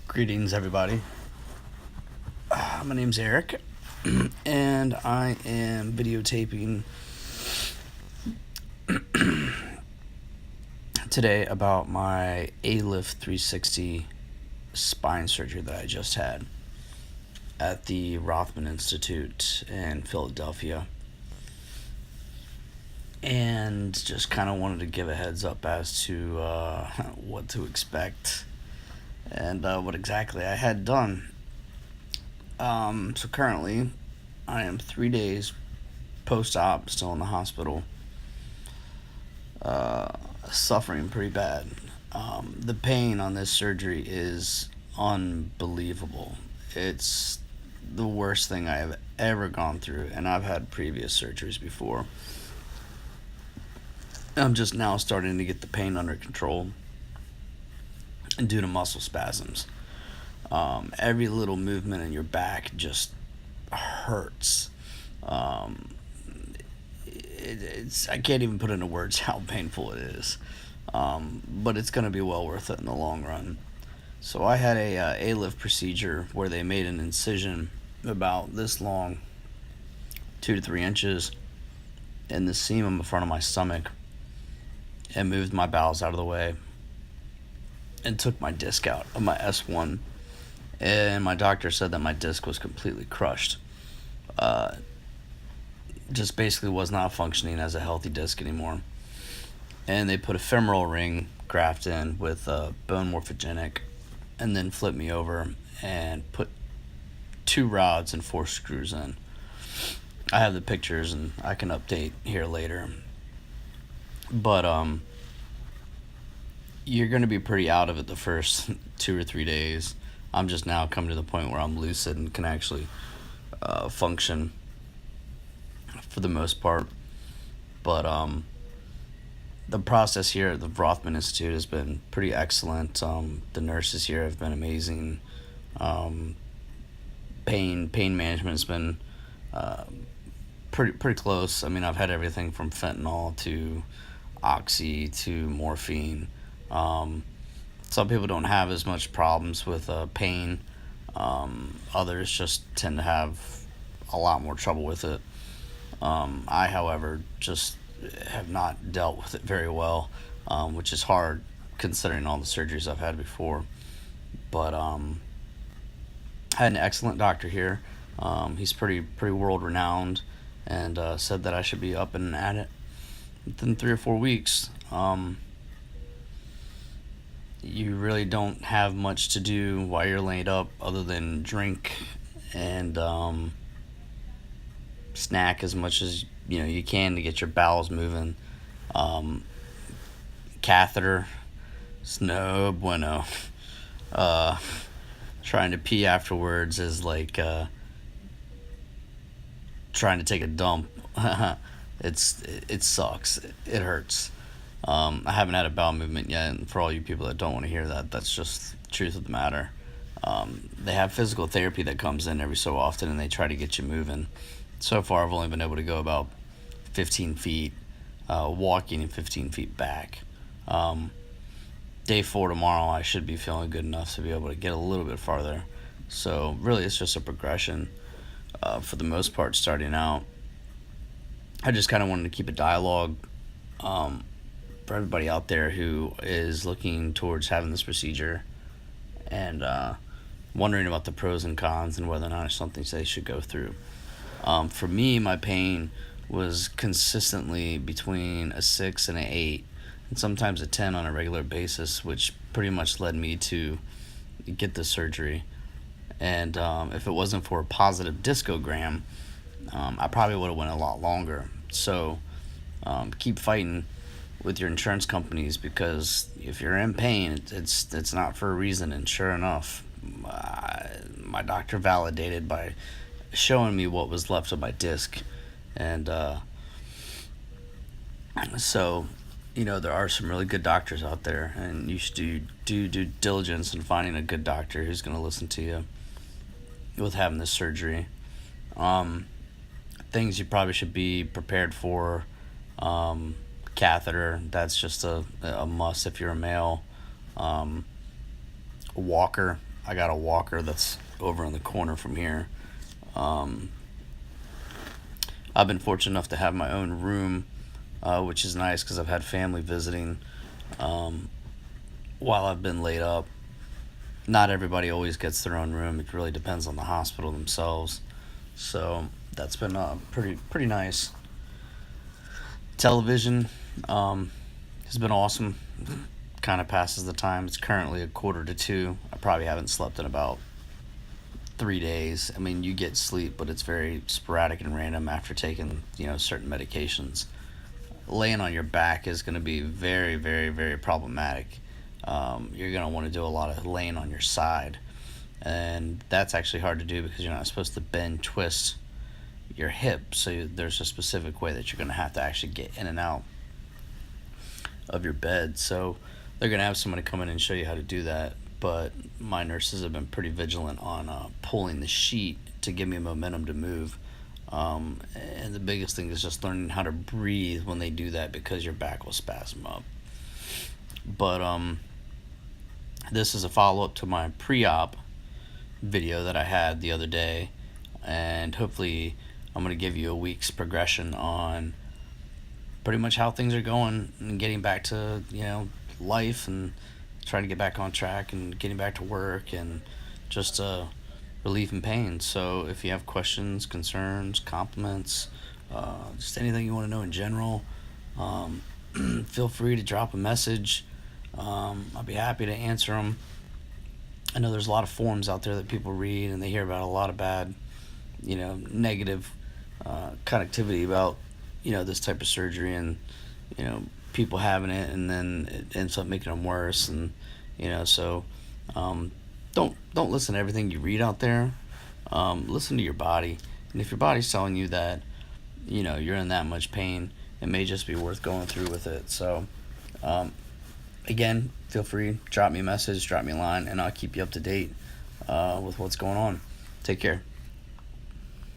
Greetings, everybody. My name's Eric, and I am videotaping today about my ALIF 360 spine surgery that I just had at the Rothman Institute in Philadelphia. And just kind of wanted to give a heads up as to what to expect and what exactly I had done. So currently, I am 3 days post-op, still in the hospital, suffering pretty bad. The pain on this surgery is unbelievable. It's the worst thing I have ever gone through, and I've had previous surgeries before. I'm just now starting to get the pain under control due to muscle spasms. Every little movement in your back just hurts. It's I can't even put into words how painful it is, but it's going to be well worth it in the long run. So I had a ALIF procedure where they made an incision about this long, 2 to 3 inches, in the seam in the front of my stomach, and moved my bowels out of the way, and took my disc out of my S1. And my doctor said that my disc was completely crushed. Just basically was not functioning as a healthy disc anymore. And they put a femoral ring graft in with bone morphogenic, and then flipped me over and put 2 rods and 4 screws in. I have the pictures and I can update here later. But you're going to be pretty out of it the first 2 or 3 days. I'm just now coming to the point where I'm lucid and can actually function for the most part. But the process here at the Rothman Institute has been pretty excellent. The nurses here have been amazing. Pain management has been pretty close. I mean, I've had everything from fentanyl to oxy to morphine. Some people don't have as much problems with pain. Others just tend to have a lot more trouble with it. I, however, just have not dealt with it very well, which is hard considering all the surgeries I've had before. But I had an excellent doctor here. He's pretty world renowned, and said that I should be up and at it within 3 or 4 weeks. You really don't have much to do while you're laid up other than drink and snack as much as you can to get your bowels moving. Catheter, it's no bueno. Trying to pee afterwards is like trying to take a dump. It sucks. It hurts. I haven't had a bowel movement yet, and for all you people that don't want to hear that, that's just the truth of the matter. They have physical therapy that comes in every so often, and they try to get you moving. So far, I've only been able to go about 15 feet, walking, and 15 feet back. Day 4 tomorrow, I should be feeling good enough to be able to get a little bit farther. So really, it's just a progression for the most part starting out. I just kind of wanted to keep a dialogue for everybody out there who is looking towards having this procedure and wondering about the pros and cons and whether or not it's something they should go through. For me, my pain was consistently between a 6 and an 8, and sometimes a 10 on a regular basis, which pretty much led me to get the surgery. And if it wasn't for a positive discogram, I probably would have went a lot longer. So keep fighting with your insurance companies, because if you're in pain, it's not for a reason. And sure enough, my doctor validated by showing me what was left of my disc. And so there are some really good doctors out there, and you should do due diligence in finding a good doctor who's going to listen to you with having this surgery. Things you probably should be prepared for: catheter, that's just a must if you're a male. A walker, I got a walker that's over in the corner from here. Um, I've been fortunate enough to have my own room, which is nice because I've had family visiting um, while I've been laid up. Not everybody always gets their own room. It really depends on the hospital themselves. So that's been pretty nice. Television has been awesome. Kind of passes the time. It's currently 1:45. I probably haven't slept in about 3 days. I mean, you get sleep, but it's very sporadic and random after taking certain medications. Laying on your back is going to be very, very, very problematic. You're going to want to do a lot of laying on your side, and that's actually hard to do because you're not supposed to bend, twist your hip. So there's a specific way that you're going to have to actually get in and out of your bed. So they're going to have somebody come in and show you how to do that. But my nurses have been pretty vigilant on pulling the sheet to give me momentum to move. And the biggest thing is just learning how to breathe when they do that because your back will spasm up. But this is a follow up to my pre op video that I had the other day. And hopefully, I'm going to give you a week's progression on pretty much how things are going and getting back to, life and trying to get back on track and getting back to work and just relief and pain. So if you have questions, concerns, compliments, just anything you want to know in general, feel free to drop a message. I'll be happy to answer them. I know there's a lot of forums out there that people read and they hear about a lot of bad, negative connectivity about, this type of surgery and, people having it and then it ends up making them worse. And, so don't listen to everything you read out there. Listen to your body. And if your body's telling you that, you're in that much pain, it may just be worth going through with it. So, again, feel free, drop me a message, drop me a line, and I'll keep you up to date with what's going on. Take care.